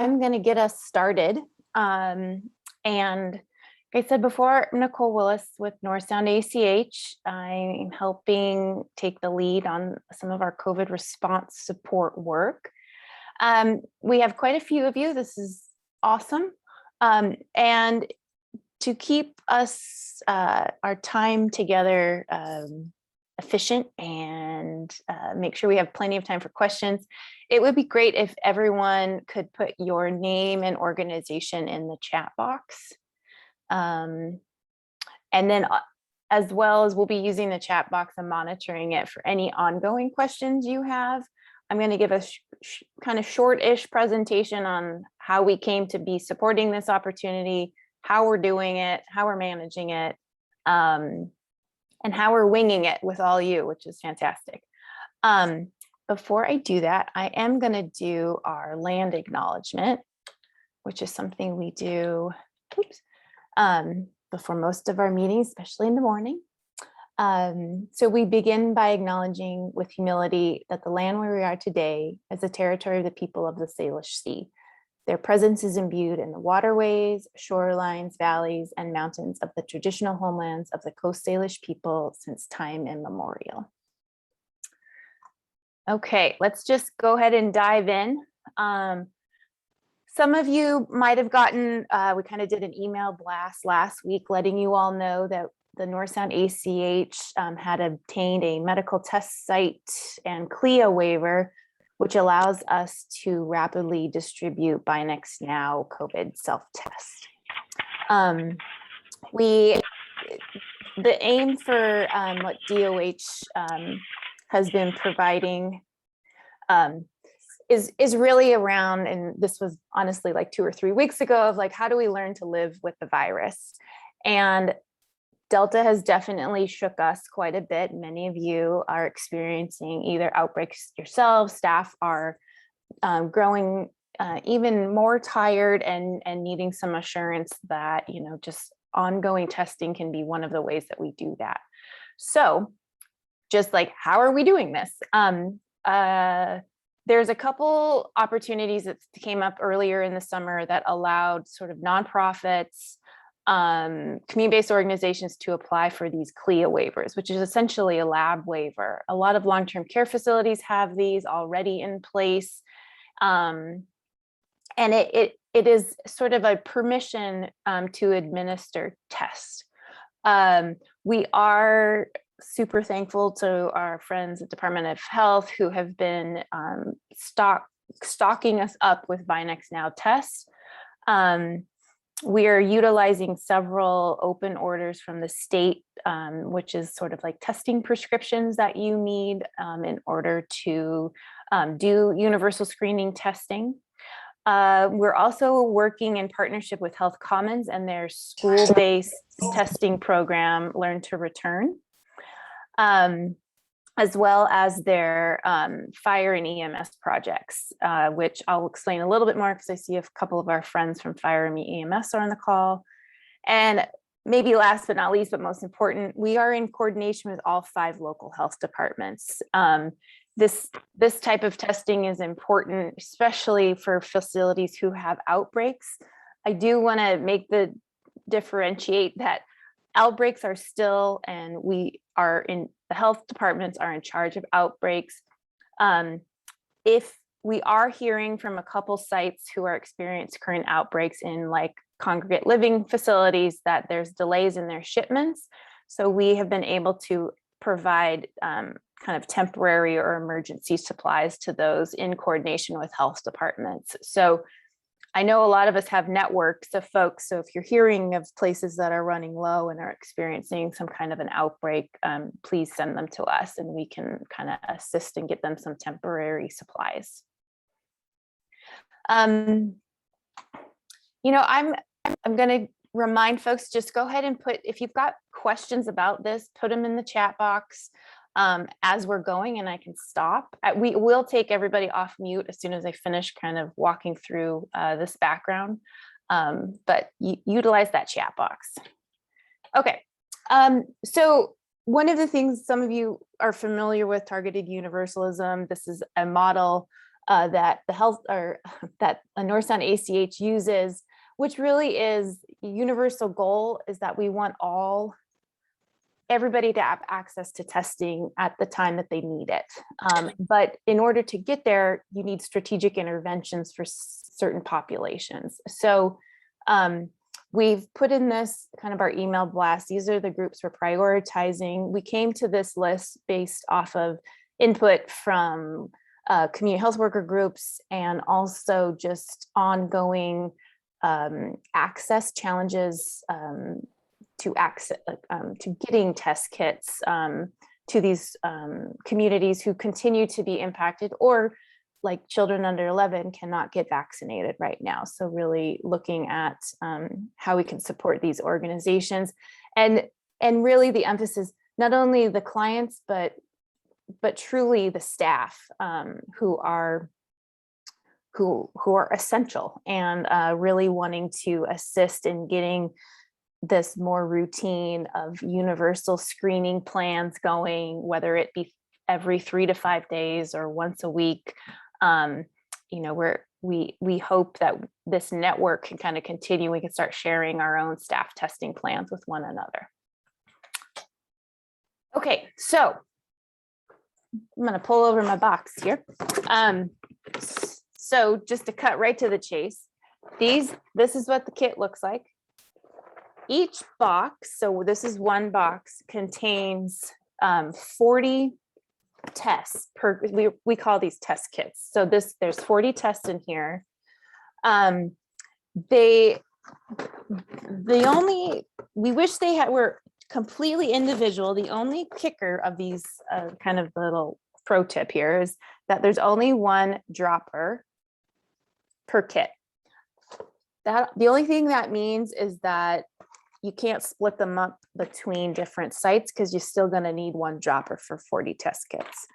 I'm going to get us started. And like I said before, I'm Nicole Willis with Sound ACH. I'm helping take the lead on some of our COVID response support work. We have quite a few of you. This is awesome. And to keep us, our time together efficient and make sure we have plenty of time for questions, it would be great if everyone could put your name and organization in the chat box. And then as well as we'll be using the chat box and monitoring it for any ongoing questions you have. I'm going to give a kind of short-ish presentation on how we came to be supporting this opportunity, how we're doing it, how we're managing it, and how we're winging it with all you, which is fantastic. Before I do that, I am going to do our land acknowledgement, which is something we do before most of our meetings, especially in the morning. So we begin by acknowledging with humility that the land where we are today is the territory of the people of the Salish Sea. Their presence is imbued in the waterways, shorelines, valleys, and mountains of the traditional homelands of the Coast Salish people since time immemorial. Okay, let's just go ahead and dive in. Some of you might have gotten, we kind of did an email blast last week letting you all know that the Sound ACH had obtained a medical test site and CLIA waiver, which allows us to rapidly distribute BinaxNOW COVID self-test. The aim for what DOH has been providing is really around, and this was honestly like 2 or 3 weeks ago, of like, how do we learn to live with the virus? And Delta has definitely shook us quite a bit. Many of you are experiencing either outbreaks yourselves, staff are growing even more tired and needing some assurance that, you know, just ongoing testing can be one of the ways that we do that. So just like, how are we doing this? There's a couple opportunities that came up earlier in the summer that allowed sort of nonprofits, community-based organizations to apply for these CLIA waivers, which is essentially a lab waiver. A lot of long-term care facilities have these already in place. And it is sort of a permission to administer tests. We are super thankful to our friends at Department of Health who have been stocking us up with BinaxNOW tests. We are utilizing several open orders from the state, which is sort of like testing prescriptions that you need in order to do universal screening testing. We're also working in partnership with Health Commons and their school-based testing program, Learn to Return, as well as their fire and EMS projects, which I'll explain a little bit more because I see a couple of our friends from fire and EMS are on the call. And maybe last but not least, but most important, we are in coordination with all 5 local health departments. This type of testing is important, especially for facilities who have outbreaks. I do want to differentiate that outbreaks are still, and we are in, the health departments are in charge of outbreaks. If we are hearing from a couple sites who are experiencing current outbreaks in like congregate living facilities that there's delays in their shipments. So we have been able to provide kind of temporary or emergency supplies to those in coordination with health departments. So I know a lot of us have networks of folks. So if you're hearing of places that are running low and are experiencing some kind of an outbreak, please send them to us and we can kind of assist and get them some temporary supplies. You know, I'm going to remind folks, just go ahead and put, if you've got questions about this, put them in the chat box as we're going, and I can stop. We will take everybody off mute as soon as I finish kind of walking through this background, but utilize that chat box. Okay, so one of the things some of you are familiar with, targeted universalism. This is a model that the health or that a Sound ACH uses, which really is universal goal, is that we want everybody to have access to testing at the time that they need it. But in order to get there, you need strategic interventions for certain populations. So we've put in this kind of our email blast. These are the groups we're prioritizing. We came to this list based off of input from community health worker groups and also just ongoing access challenges to getting test kits to these communities who continue to be impacted, or like children under 11 cannot get vaccinated right now. So really looking at how we can support these organizations, and really the emphasis, not only the clients, but truly the staff who are essential, and really wanting to assist in getting this more routine of universal screening plans going, whether it be every 3 to 5 days or once a week. We hope that this network can kind of continue. We can start sharing our own staff testing plans with one another. Okay, so I'm going to pull over my box here. So just to cut right to the chase, this is what the kit looks like. Each box, so this is one box, contains 40 tests per, we call these test kits. So there's 40 tests in here. We wish they were completely individual. The only kicker of these kind of little pro tip here is that there's only one dropper per kit. The only thing that means is that you can't split them up between different sites, because you're still going to need one dropper for 40 test kits.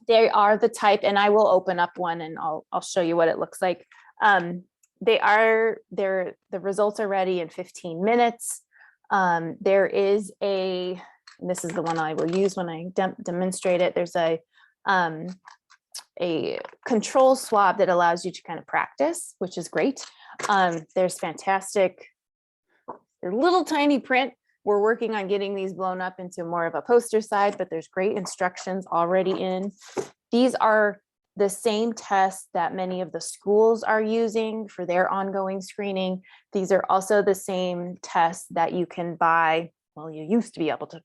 They are the type, and I will open up one and I'll show you what it looks like. The results are ready in 15 minutes. There is and this is the one I will use when I demonstrate it. There's a control swab that allows you to kind of practice, which is great. There's fantastic, they're little tiny print. We're working on getting these blown up into more of a poster side, but there's great instructions already in. These are the same tests that many of the schools are using for their ongoing screening. These are also the same tests that you can buy. Well, you used to be able to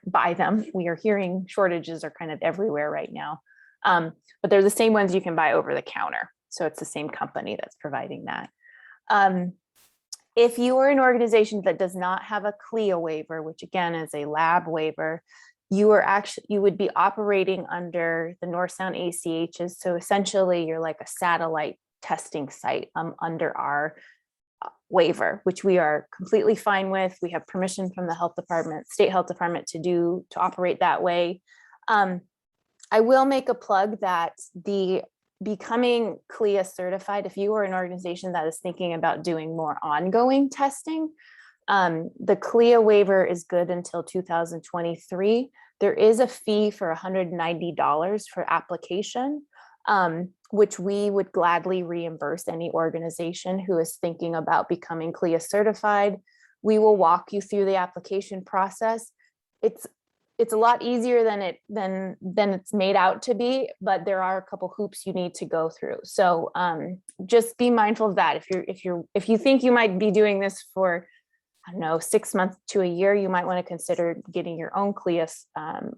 buy them. We are hearing shortages are kind of everywhere right now. But they're the same ones you can buy over the counter. So it's the same company that's providing that. If you are an organization that does not have a CLIA waiver, which again is a lab waiver, you would be operating under the Sound ACHs. So essentially you're like a satellite testing site under our waiver, which we are completely fine with. We have permission from the health department, state health department to operate that way. I will make a plug that the becoming CLIA certified, if you are an organization that is thinking about doing more ongoing testing, the CLIA waiver is good until 2023. There is a fee for $190 for application, which we would gladly reimburse any organization who is thinking about becoming CLIA certified. We will walk you through the application process. It's a lot easier than it's made out to be, but there are a couple hoops you need to go through. So just be mindful of that. If you think you might be doing this for, I don't know, 6 months to a year, you might want to consider getting your own CLIA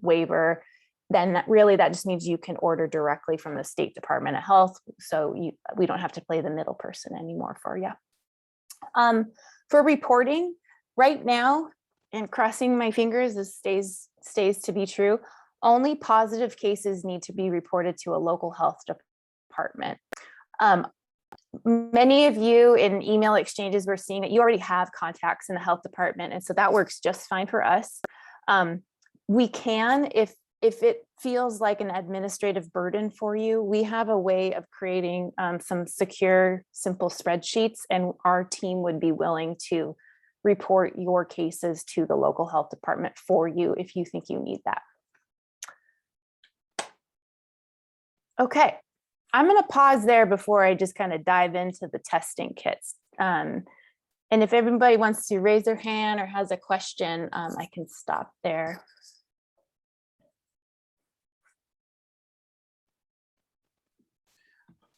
waiver. Then that just means you can order directly from the State Department of Health. So we don't have to play the middle person anymore for you. For reporting right now, and crossing my fingers, this stays to be true, only positive cases need to be reported to a local health department. Many of you in email exchanges, we're seeing that you already have contacts in the health department, and so that works just fine for us. We can, if it feels like an administrative burden for you, we have a way of creating some secure, simple spreadsheets, and our team would be willing to report your cases to the local health department for you if you think you need that. Okay, I'm going to pause there before I just kind of dive into the testing kits. And if everybody wants to raise their hand or has a question, I can stop there.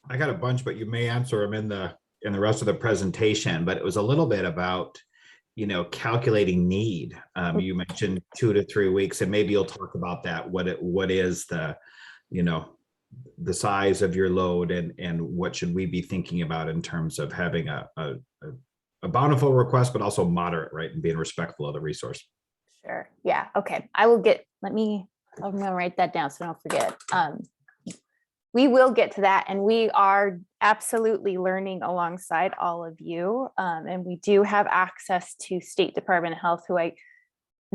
I got a bunch, but you may answer them in the rest of the presentation. But it was a little bit about, calculating need. You mentioned 2 to 3 weeks, and maybe you'll talk about that. What is the, the size of your load, and what should we be thinking about in terms of having a bountiful request, but also moderate, right, and being respectful of the resource. Sure. Yeah. Okay. I'm going to write that down so I don't forget. We will get to that, and we are absolutely learning alongside all of you. And we do have access to State Department of Health,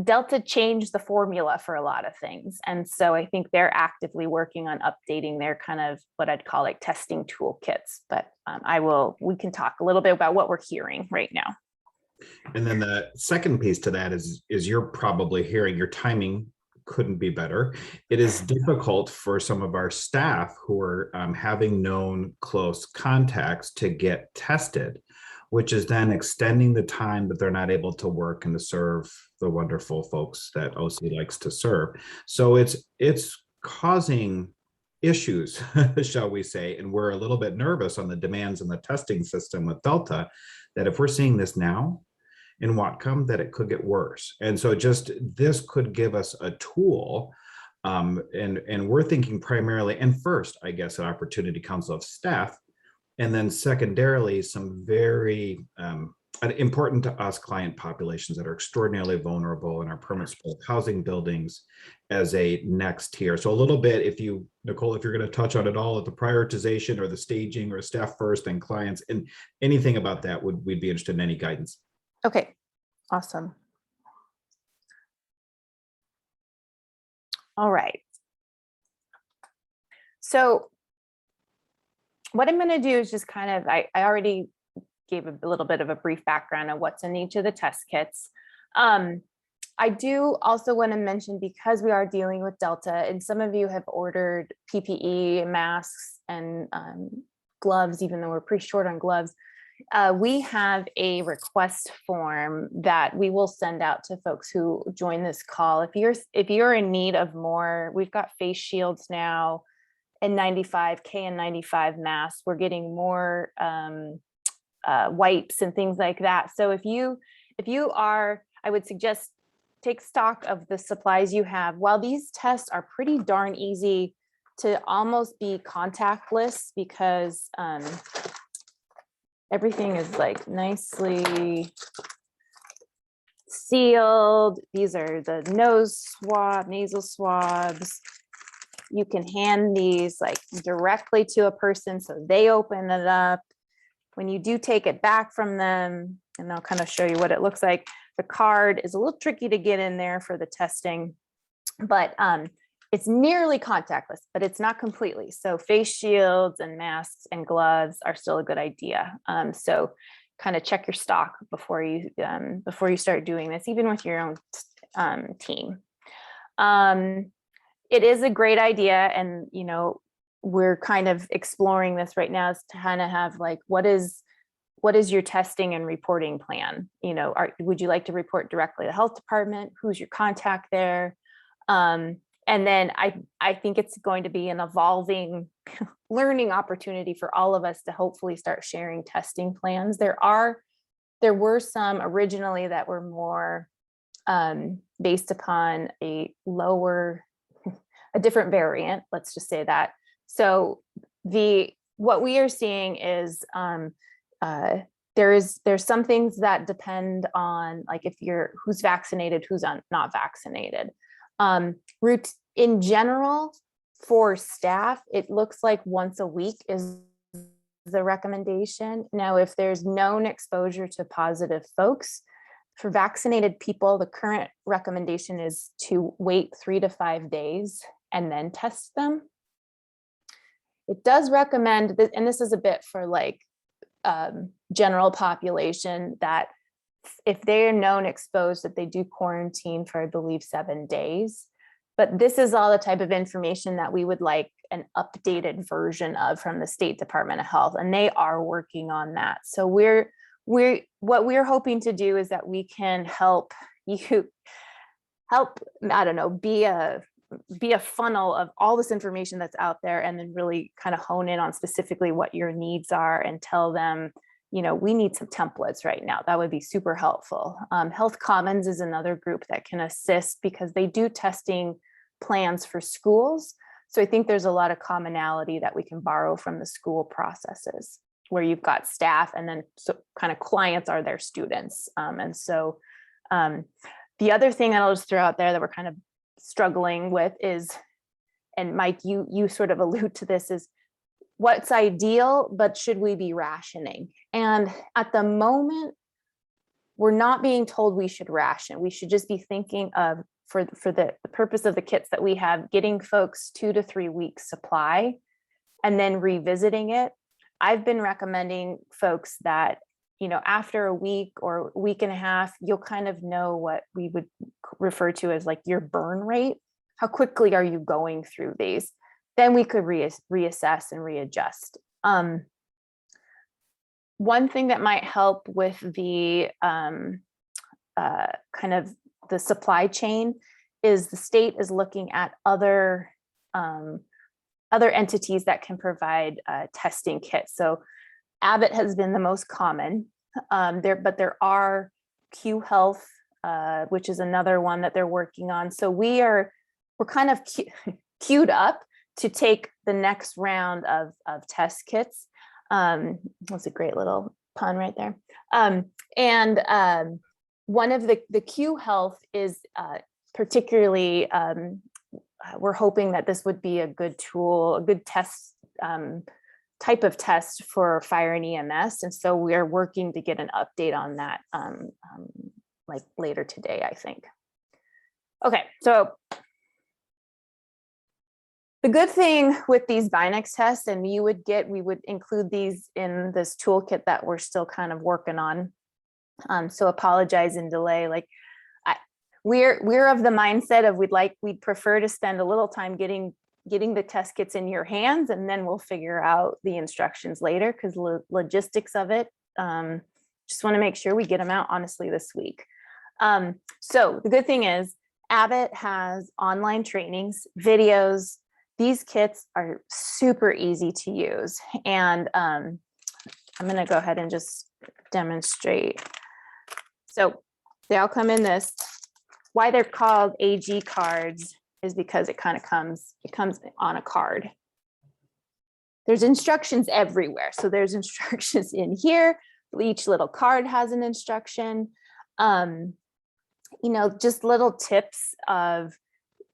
Delta changed the formula for a lot of things. And so I think they're actively working on updating their kind of what I'd call like testing toolkits. But we can talk a little bit about what we're hearing right now. And then the second piece to that is you're probably hearing your timing couldn't be better. It is difficult for some of our staff who are having known close contacts to get tested, which is then extending the time that they're not able to work and to serve the wonderful folks that OC likes to serve. So it's causing issues, shall we say, and we're a little bit nervous on the demands in the testing system with Delta, that if we're seeing this now in Whatcom, that it could get worse. And so this could give us a tool, and we're thinking primarily, and first, I guess, an opportunity council of staff, and then secondarily, some very important to us client populations that are extraordinarily vulnerable in our permanent supportive housing buildings as a next tier. So a little bit, Nicole, if you're going to touch on it all at the prioritization or the staging or staff first and clients, and anything about that, we'd be interested in any guidance. Okay, awesome. All right. So what I'm going to do is just kind of, I already gave a little bit of a brief background on what's in each of the test kits. I do also want to mention, because we are dealing with Delta, and some of you have ordered PPE, masks, and gloves, even though we're pretty short on gloves. We have a request form that we will send out to folks who join this call. If you're in need of more, we've got face shields now, N95, KN95 masks. We're getting more wipes and things like that. So if you are, I would suggest take stock of the supplies you have. While these tests are pretty darn easy to almost be contactless, because everything is like nicely sealed. These are the nasal swabs. You can hand these like directly to a person so they open it up. When you do take it back from them, and I'll kind of show you what it looks like, the card is a little tricky to get in there for the testing, but it's nearly contactless, but it's not completely. So face shields and masks and gloves are still a good idea. So kind of check your stock before you start doing this, even with your own team. It is a great idea, and we're kind of exploring this right now, is to kind of have like, what is your testing and reporting plan? Would you like to report directly to the health department? Who's your contact there? And then I think it's going to be an evolving learning opportunity for all of us to hopefully start sharing testing plans. There were some originally that were more based upon a different variant, let's just say that. So what we are seeing is there's some things that depend on, like, who's vaccinated, who's not vaccinated. In general, for staff, it looks like once a week is the recommendation. Now, if there's known exposure to positive folks, for vaccinated people, the current recommendation is to wait 3 to 5 days and then test them. It does recommend, and this is a bit for like general population, that if they are known exposed, that they do quarantine for, I believe, 7 days. But this is all the type of information that we would like an updated version of from the State Department of Health, and they are working on that. So what we're hoping to do is that we can help you I don't know, be a funnel of all this information that's out there, and then really kind of hone in on specifically what your needs are and tell them, you know, we need some templates right now. That would be super helpful. Health Commons is another group that can assist because they do testing plans for schools. So I think there's a lot of commonality that we can borrow from the school processes, where you've got staff and then so kind of clients are their students. And so the other thing that I'll just throw out there that we're kind of struggling with is, and Mike, you sort of allude to this, is what's ideal, but should we be rationing? And at the moment, we're not being told we should ration. We should just be thinking of, for the purpose of the kits that we have, getting folks 2 to 3 weeks supply and then revisiting it. I've been recommending folks that, you know, after a week or week and a half, you'll kind of know what we would refer to as like your burn rate. How quickly are you going through these? Then we could reassess and readjust. One thing that might help with the kind of the supply chain is the state is looking at other entities that can provide testing kits. So Abbott has been the most common, but there are Q Health, which is another one that they're working on. So we're kind of queued up to take the next round of test kits. That's a great little pun right there. One of the Q Health is particularly, we're hoping that this would be a good tool, a good test type of test for fire and EMS. And so we're working to get an update on that like later today, I think. Okay, so the good thing with these Binax tests, and we would include these in this toolkit that we're still kind of working on. So apologize and delay. Like we're of the mindset of we'd prefer to spend a little time getting the test kits in your hands, and then we'll figure out the instructions later, because logistics of it, just want to make sure we get them out honestly this week. So the good thing is Abbott has online trainings, videos. These kits are super easy to use. And I'm going to go ahead and just demonstrate. So they all come in this. Why they're called AG cards is because it comes on a card. There's instructions everywhere. So there's instructions in here. Each little card has an instruction. You know, just little tips of,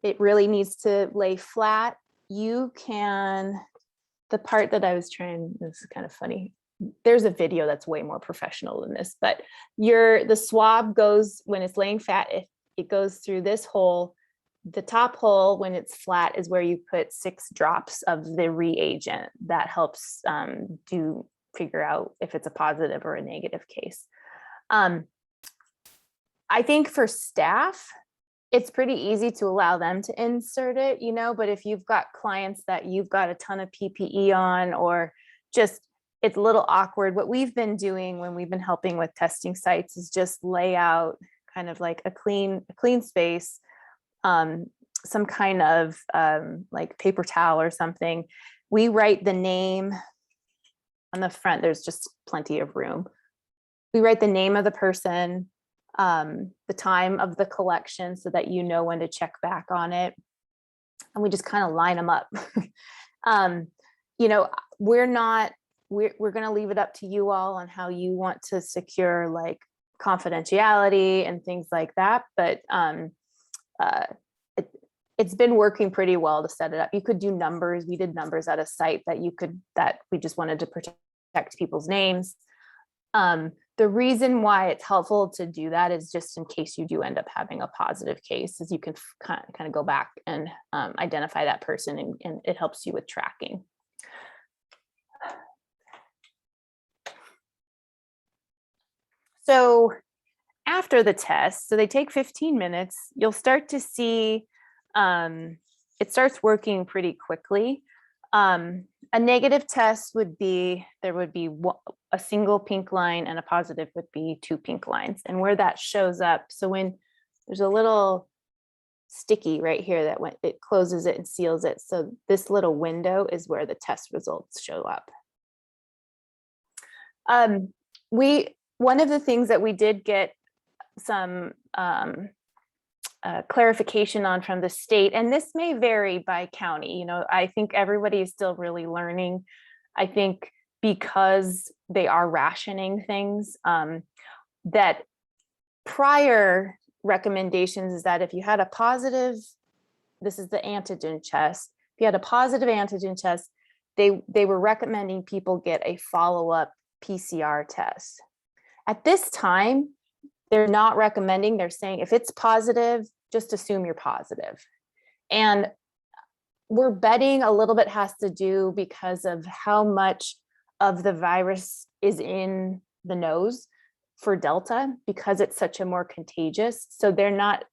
it really needs to lay flat. You can, the part that I was trying, this is kind of funny. There's a video that's way more professional than this, but the swab goes, when it's laying flat, it goes through this hole. The top hole, when it's flat, is where you put 6 drops of the reagent that helps figure out if it's a positive or a negative case. I think for staff, it's pretty easy to allow them to insert it, you know, but if you've got clients that you've got a ton of PPE on, or just, it's a little awkward. What we've been doing when we've been helping with testing sites is just lay out kind of like a clean space, some kind of like paper towel or something. We write the name on the front. There's just plenty of room. We write the name of the person, the time of the collection, so that you know when to check back on it. And we just kind of line them up. You know, we're going to leave it up to you all on how you want to secure like confidentiality and things like that. But it's been working pretty well to set it up. You could do numbers. We did numbers at a site that we just wanted to protect people's names. The reason why it's helpful to do that is just in case you do end up having a positive case, is you can kind of go back and identify that person, and it helps you with tracking. So after the test, so they take 15 minutes, you'll start to see it starts working pretty quickly. A negative test would be, there would be a single pink line, and a positive would be 2 pink lines. And where that shows up, so when there's a little sticky right here that when it closes it and seals it, so this little window is where the test results show up. One of the things that we did get some clarification on from the state, and this may vary by county, you know, I think everybody is still really learning. I think because they are rationing things, that prior recommendations is that if you had a positive, this is the antigen test, if you had a positive antigen test, they were recommending people get a follow-up PCR test. At this time, they're not recommending, they're saying if it's positive, just assume you're positive. And we're betting a little bit has to do because of how much of the virus is in the nose for Delta, because it's such a more contagious. So they're not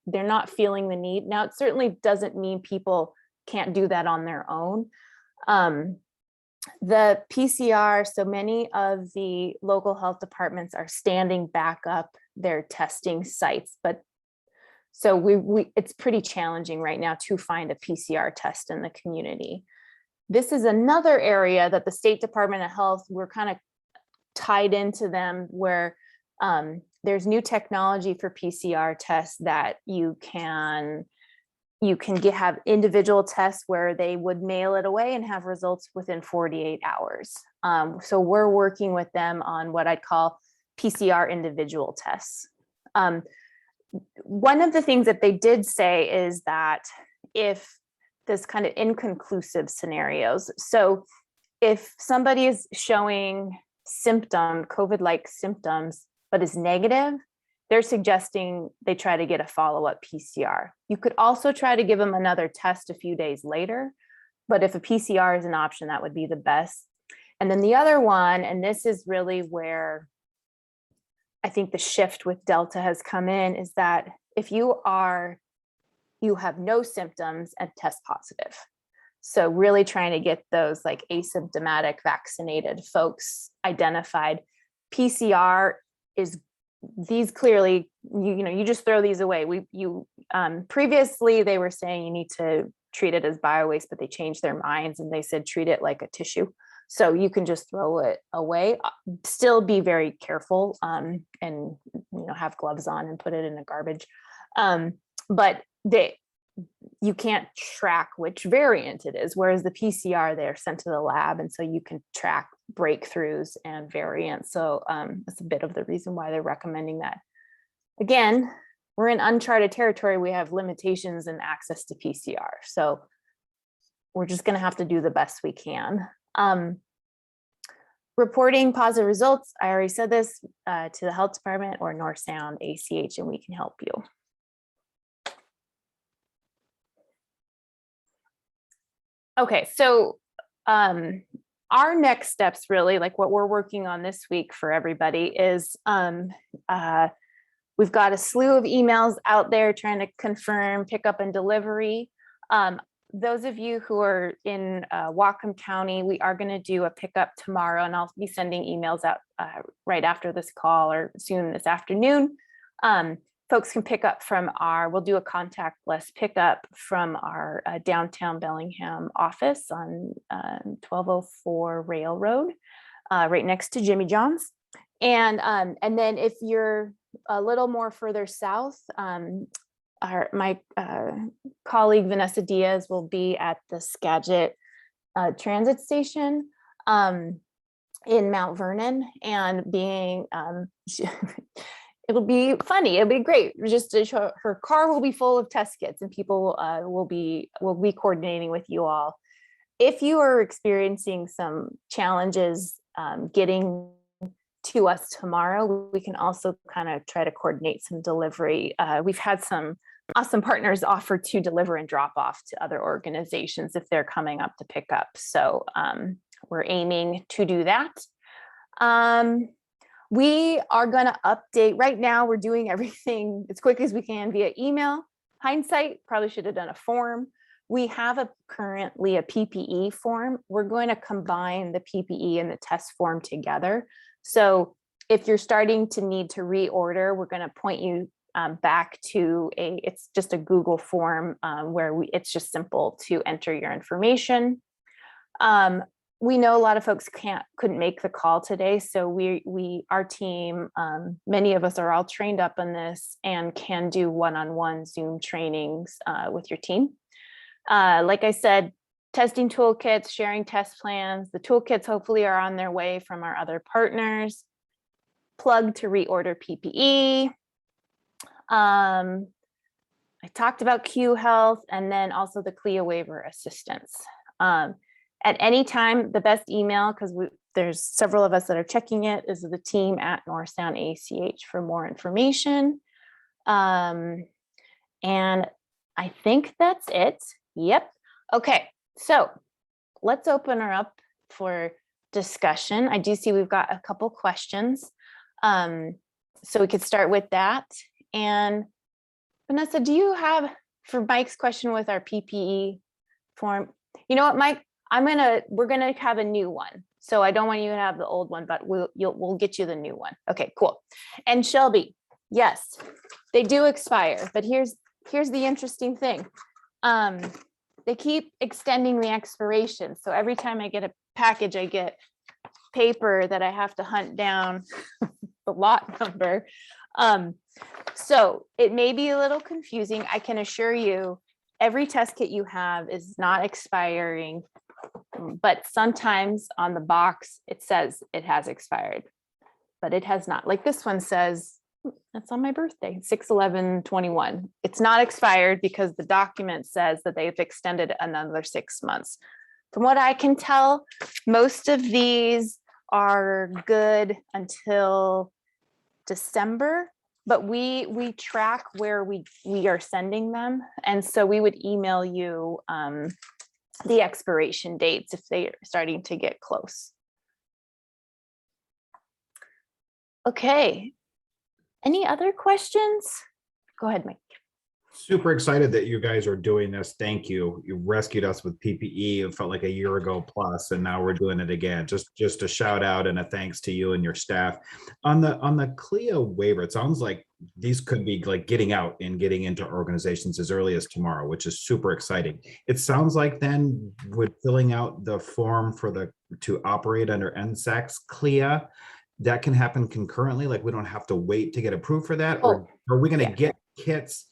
feeling the need. Now, it certainly doesn't mean people can't do that on their own. The PCR, so many of the local health departments are standing back up their testing sites, but so it's pretty challenging right now to find a PCR test in the community. This is another area that the State Department of Health, we're kind of tied into them, where there's new technology for PCR tests that you can have individual tests where they would mail it away and have results within 48 hours. So we're working with them on what I'd call PCR individual tests. One of the things that they did say is that if this kind of inconclusive scenarios, so if somebody is showing COVID-like symptoms, but is negative, they're suggesting they try to get a follow-up PCR. You could also try to give them another test a few days later, but if a PCR is an option, that would be the best. And then the other one, and this is really where I think the shift with Delta has come in, is that if you have no symptoms and test positive. So really trying to get those like asymptomatic vaccinated folks identified. PCR is, these clearly, you just throw these away. Previously they were saying you need to treat it as biowaste, but they changed their minds and they said treat it like a tissue. So you can just throw it away. Still be very careful and have gloves on and put it in the garbage. But you can't track which variant it is, whereas the PCR, they're sent to the lab, and so you can track breakthroughs and variants. So that's a bit of the reason why they're recommending that. Again, we're in uncharted territory. We have limitations in access to PCR. So we're just going to have to do the best we can. Reporting positive results, I already said this, to the health department or Sound ACH, and we can help you. Okay, so our next steps, really, like what we're working on this week for everybody, is we've got a slew of emails out there trying to confirm pickup and delivery. Those of you who are in Whatcom County, we are going to do a pickup tomorrow, and I'll be sending emails out right after this call or soon this afternoon. Folks can pick up from we'll do a contactless pickup from our downtown Bellingham office on 1204 Railroad, right next to Jimmy John's. And then if you're a little more further south, my colleague Vanessa Diaz will be at the Skagit transit station in Mount Vernon, and being it'll be funny, it'll be great. Just to show, her car will be full of test kits, and people will be coordinating with you all. If you are experiencing some challenges getting to us tomorrow, we can also kind of try to coordinate some delivery. We've had some awesome partners offer to deliver and drop off to other organizations if they're coming up to pick up. So we're aiming to do that. We are going to update. Right now, we're doing everything as quick as we can via email. hindsight, probably should have done a form. We have currently a PPE form. We're going to combine the PPE and the test form together. So if you're starting to need to reorder, we're going to point you back to it's just a Google form where it's just simple to enter your information. We know a lot of folks couldn't make the call today, so our team, many of us are all trained up on this and can do one-on-one Zoom trainings with your team. Like I said, testing toolkits, sharing test plans. The toolkits hopefully are on their way from our other partners. Plug to reorder PPE. I talked about Q Health and then also the CLIA waiver assistance. At any time, the best email, because there's several of us that are checking it, is the team at Sound ACH for more information. And I think that's it. Yep. Okay, so let's open her up for discussion. I do see we've got a couple questions. So we could start with that. And Vanessa, do you have, for Mike's question with our PPE form, you know what, Mike, we're gonna have a new one. So I don't want you to have the old one, but we'll get you the new one. Okay, cool. And Shelby, yes, they do expire, but here's the interesting thing. They keep extending the expiration. So every time I get a package, I get paper that I have to hunt down the lot number. So it may be a little confusing. I can assure you, every test kit you have is not expiring, but sometimes on the box, it says it has expired, but it has not. Like this one says, that's on my birthday, 6/11/21. It's not expired because the document says that they've extended it another 6 months. From what I can tell, most of these are good until December, but we track where we are sending them. And so we would email you the expiration dates if they are starting to get close. Okay. Any other questions? Go ahead, Mike. Super excited that you guys are doing this. Thank you. You rescued us with PPE. It felt like a year ago plus, and now we're doing it again. Just a shout out and a thanks to you and your staff. On the CLIA waiver, it sounds like these could be like getting out and getting into organizations as early as tomorrow, which is super exciting. It sounds like then with filling out the form to operate under NSAC's CLIA, that can happen concurrently. Like we don't have to wait to get approved for that, or are we going to get kits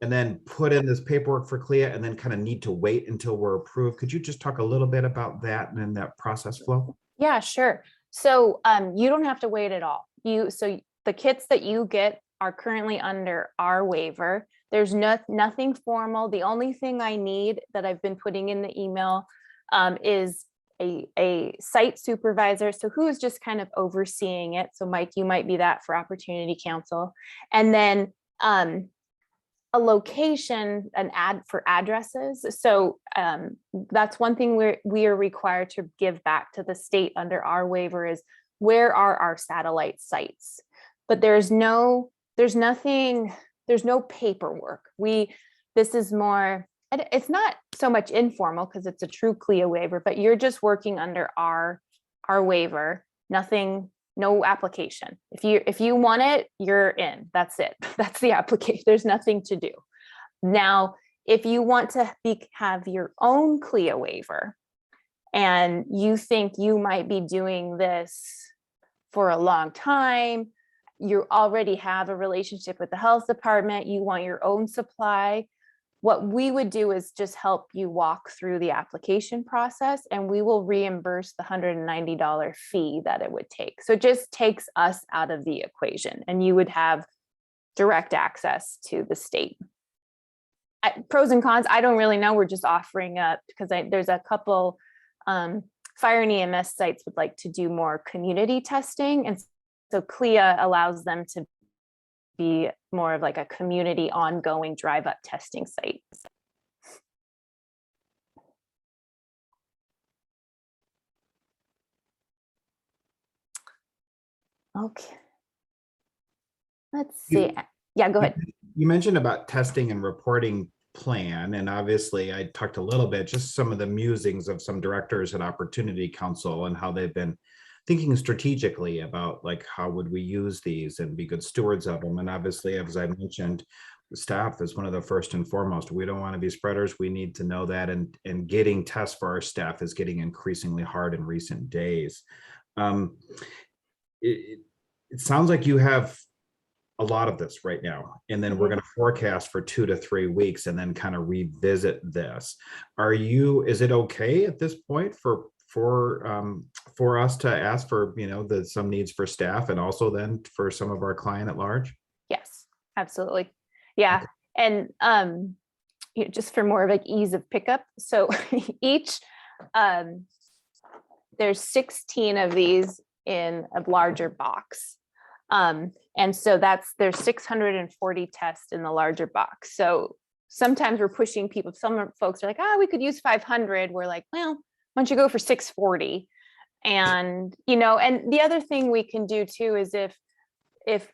and then put in this paperwork for CLIA and then kind of need to wait until we're approved? Could you just talk a little bit about that and then that process flow? Yeah, sure. So you don't have to wait at all. So the kits that you get are currently under our waiver. There's nothing formal. The only thing I need that I've been putting in the email is a site supervisor. So who's just kind of overseeing it. So Mike, you might be that for Opportunity Council. And then a location, an ad for addresses. So that's one thing we are required to give back to the state under our waiver is where are our satellite sites? But there's no paperwork. This is more, it's not so much informal because it's a true CLIA waiver, but you're just working under our waiver, no application. If you want it, you're in. That's it. That's the application. There's nothing to do. Now, if you want to have your own CLIA waiver and you think you might be doing this for a long time, you already have a relationship with the health department, you want your own supply, what we would do is just help you walk through the application process and we will reimburse the $190 fee that it would take. So it just takes us out of the equation and you would have direct access to the state. Pros and cons, I don't really know. We're just offering up because there's a couple fire and EMS sites would like to do more community testing. And so CLIA allows them to be more of like a community ongoing drive up testing site. Okay. Let's see. Yeah, go ahead. You mentioned about testing and reporting plan, and obviously I talked a little bit, just some of the musings of some directors at Opportunity Council and how they've been thinking strategically about like how would we use these and be good stewards of them. And obviously, as I mentioned, the staff is one of the first and foremost. We don't want to be spreaders. We need to know that, and getting tests for our staff is getting increasingly hard in recent days. Um, it, it sounds like you have a lot of this right now, and then we're going to forecast for 2 to 3 weeks and then kind of revisit this. Is it okay at this point for us to ask for, some needs for staff and also then for some of our client at large? Yes, absolutely. Yeah. Okay. And just for more of like ease of pickup. So each, there's 16 of these in a larger box. And so there's 640 tests in the larger box. So sometimes we're pushing people. Some folks are like, we could use 500. We're like, well, why don't you go for 640? And, and the other thing we can do too is if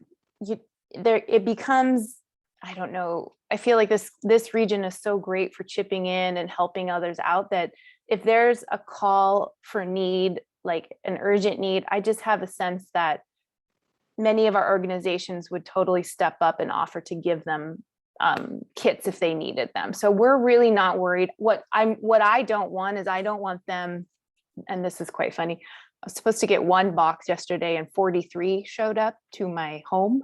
it becomes, I don't know, I feel like this region is so great for chipping in and helping others out that if there's a call for need, like an urgent need, I just have a sense that many of our organizations would totally step up and offer to give them kits if they needed them. So we're really not worried. What I don't want is I don't want them, and this is quite funny. I was supposed to get one box yesterday and 43 showed up to my home.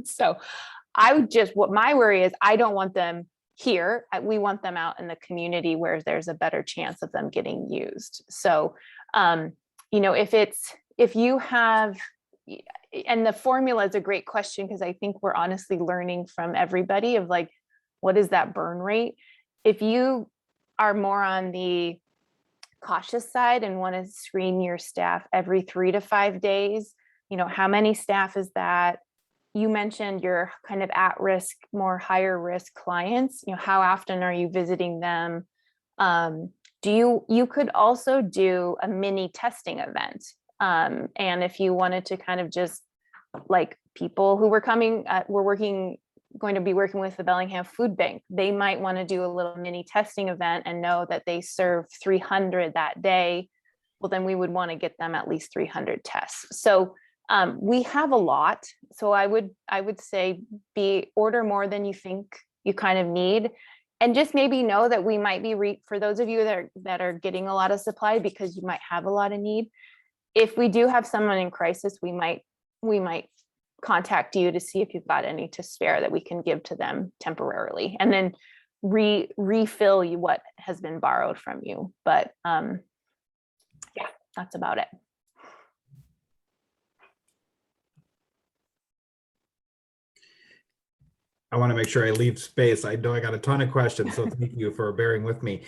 So what my worry is, I don't want them here. We want them out in the community where there's a better chance of them getting used. So, if you have, and the formula is a great question because I think we're honestly learning from everybody of like, what is that burn rate? If you are more on the cautious side and want to screen your staff every 3 to 5 days, how many staff is that? You mentioned your kind of at risk, more higher risk clients, how often are you visiting them? You could also do a mini testing event. And if you wanted to kind of just like people who were going to be working with the Bellingham Food Bank, they might want to do a little mini testing event and know that they serve 300 that day. Well, then we would want to get them at least 300 tests. So we have a lot. So I would say order more than you think you kind of need. And just maybe know that we might be, for those of you that are getting a lot of supply because you might have a lot of need, if we do have someone in crisis, we might contact you to see if you've got any to spare that we can give to them temporarily, and then refill you what has been borrowed from you. But yeah, that's about it. I want to make sure I leave space. I know I got a ton of questions, so thank you for bearing with me.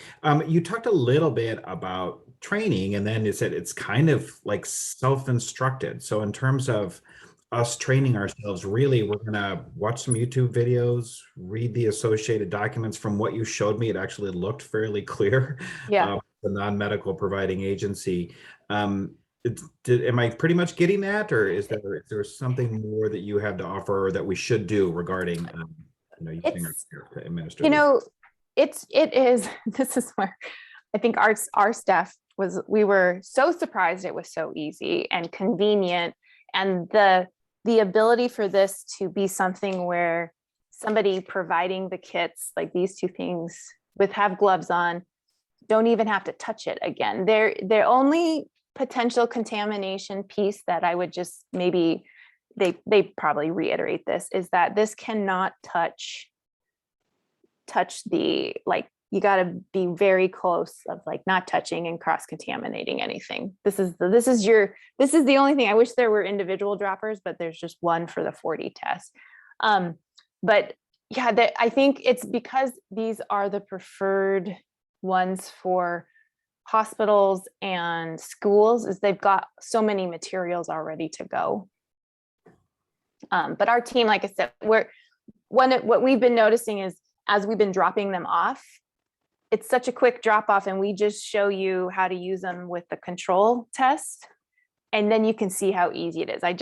You talked a little bit about training, and then you said it's kind of like self-instructed. So in terms of us training ourselves, really, we're going to watch some YouTube videos, read the associated documents. From what you showed me, it actually looked fairly clear. Yeah. The non-medical providing agency. Am I pretty much getting that, or is there something more that you have to offer or that we should do regarding using our care to administer? It is. This is where I think our staff we were so surprised it was so easy and convenient, and the ability for this to be something where somebody providing the kits, like these two things, have gloves on, don't even have to touch it again. They're only potential contamination piece that I would just maybe they probably reiterate this is that this cannot touch the, like, you got to be very close of like not touching and cross contaminating anything. This is the only thing. I wish there were individual droppers, but there's just one for the 40 test. But yeah, I think it's because these are the preferred ones for hospitals and schools, is they've got so many materials already to go. But our team, like I said, what we've been noticing is as we've been dropping them off, it's such a quick drop off, and we just show you how to use them with the control test. and then you can see how easy it is. I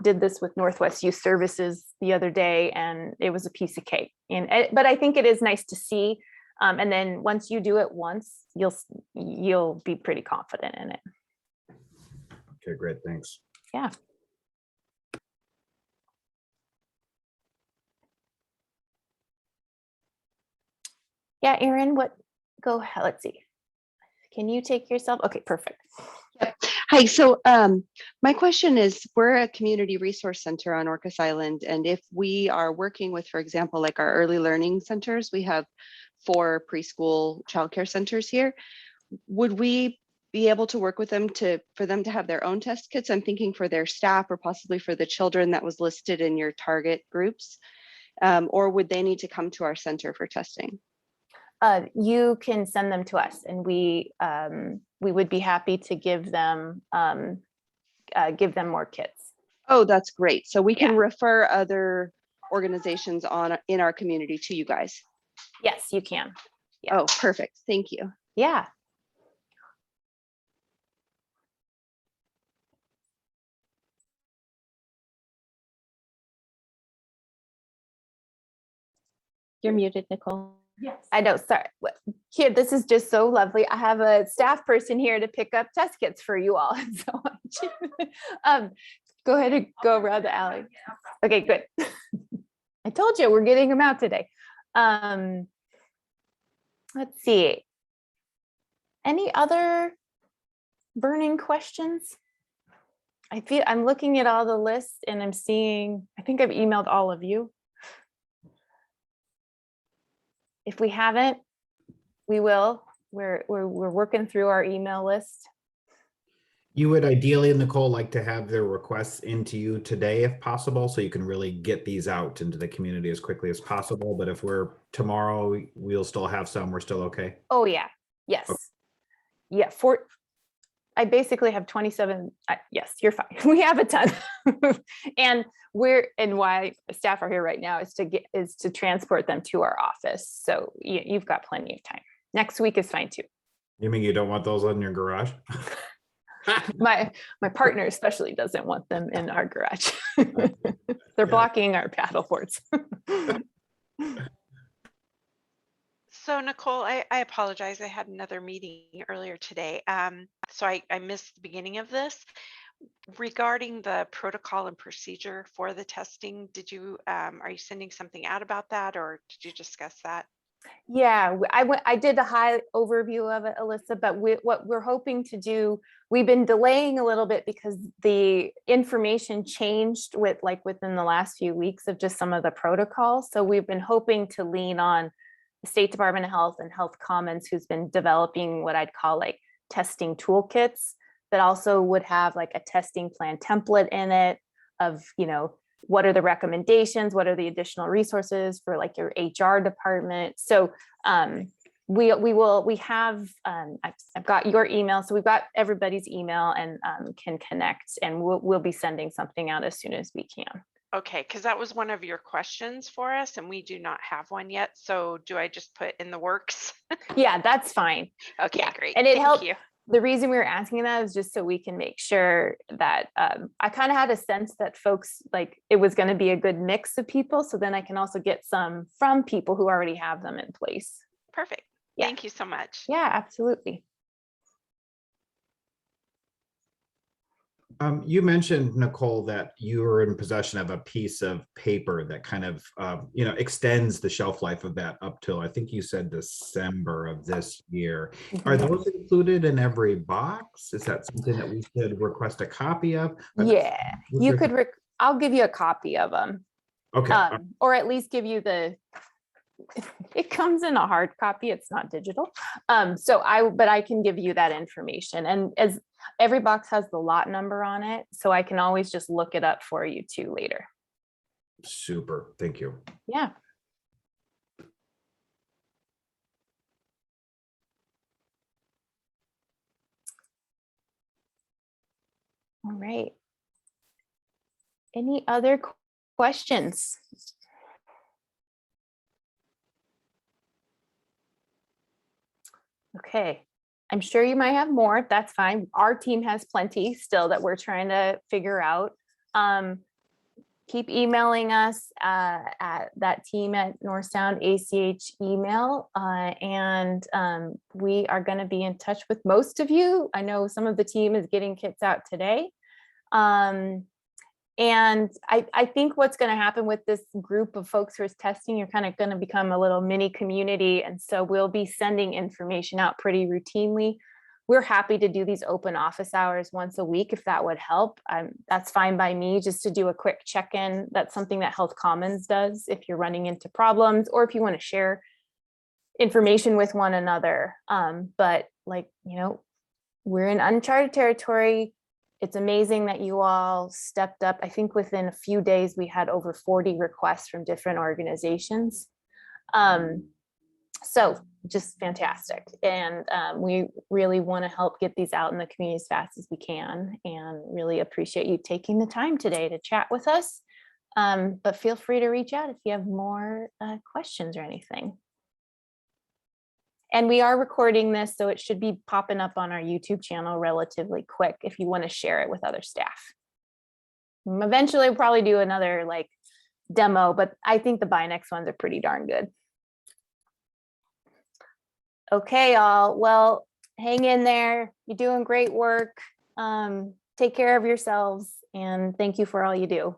did this with Northwest Youth Services the other day, and it was a piece of cake. But I think it is nice to see. And then once you do it once, you'll be pretty confident in it. Okay, great, thanks. Yeah. Yeah, Erin, let's see. Can you take yourself? Okay, perfect. Yep. Hi, so my question is, we're a community resource center on Orcas Island, and if we are working with, for example, like our early learning centers, we have 4 preschool childcare centers here. Would we be able to work with them for them to have their own test kits? I'm thinking for their staff or possibly for the children that was listed in your target groups, or would they need to come to our center for testing? You can send them to us, and we would be happy to give them more kits. Oh, that's great. So we can Yeah. refer other organizations in our community to you guys. Yes, you can. Yeah. Oh, perfect. Thank you. Yeah. You're muted, Nicole. Yes. I know, sorry. Here, this is just so lovely. I have a staff person here to pick up test kits for you all. So go ahead and go around the alley. Okay, good. I told you we're getting them out today. Let's see. Any other burning questions? I'm looking at all the lists and I'm seeing, I think I've emailed all of you. If we haven't, we will. We're working through our email list. You would ideally, Nicole, like to have their requests into you today if possible, so you can really get these out into the community as quickly as possible. But if we're tomorrow, we'll still have some, we're still okay. Oh yeah, yes. Okay. Yeah, I basically have 27. Yes, you're fine. We have a ton. And why staff are here right now is to transport them to our office. So you've got plenty of time. Next week is fine too. You mean you don't want those in your garage? My partner especially doesn't want them in our garage. They're blocking our paddle boards. So Nicole, I apologize. I had another meeting earlier today. So I missed the beginning of this. Regarding the protocol and procedure for the testing, are you sending something out about that, or did you discuss that? Yeah, I did a high overview of it, Alyssa, but what we're hoping to do, we've been delaying a little bit because the information changed within the last few weeks of just some of the protocols. So we've been hoping to lean on the State Department of Health and Health Commons, who's been developing what I'd call like testing toolkits that also would have like a testing plan template in it of, what are the recommendations? What are the additional resources for like your HR department? So I've got your email. So we've got everybody's email and can connect, and we'll be sending something out as soon as we can. Okay, because that was one of your questions for us, and we do not have one yet. So do I just put in the works? Yeah, that's fine. Okay, Yeah. great. And it helped. Thank you. The reason we were asking that is just so we can make sure that I kind of had a sense that folks, like, it was going to be a good mix of people. So then I can also get some from people who already have them in place. Perfect. Yeah. Thank you so much. Yeah, absolutely. You mentioned, Nicole, that you were in possession of a piece of paper that kind of, extends the shelf life of that up till, I think you said December of this year. Are those included in every box? Is that something that we should request a copy of? Yeah, you could, I'll give you a copy of them. Okay. Or at least give you it comes in a hard copy, it's not digital. But I can give you that information, and as every box has the lot number on it, so I can always just look it up for you too later. Super, thank you. Yeah. All right. Any other questions? Okay, I'm sure you might have more. That's fine. Our team has plenty still that we're trying to figure out. Keep emailing us at that team at Sound ACH email. And we are going to be in touch with most of you. I know some of the team is getting kits out today. And I think what's going to happen with this group of folks who are testing, you're kind of going to become a little mini community. And so we'll be sending information out pretty routinely. We're happy to do these open office hours once a week if that would help. That's fine by me, just to do a quick check-in. That's something that Health Commons does if you're running into problems or if you want to share information with one another. But like, you know, we're in uncharted territory. It's amazing that you all stepped up. I think within a few days, we had over 40 requests from different organizations. So just fantastic. And we really want to help get these out in the community as fast as we can, and really appreciate you taking the time today to chat with us. But feel free to reach out if you have more questions or anything. And we are recording this, so it should be popping up on our YouTube channel relatively quick if you want to share it with other staff. Eventually, we'll probably do another like demo, but I think the Binax ones are pretty darn good. Okay, all. Well, hang in there. You're doing great work. Take care of yourselves, and thank you for all you do.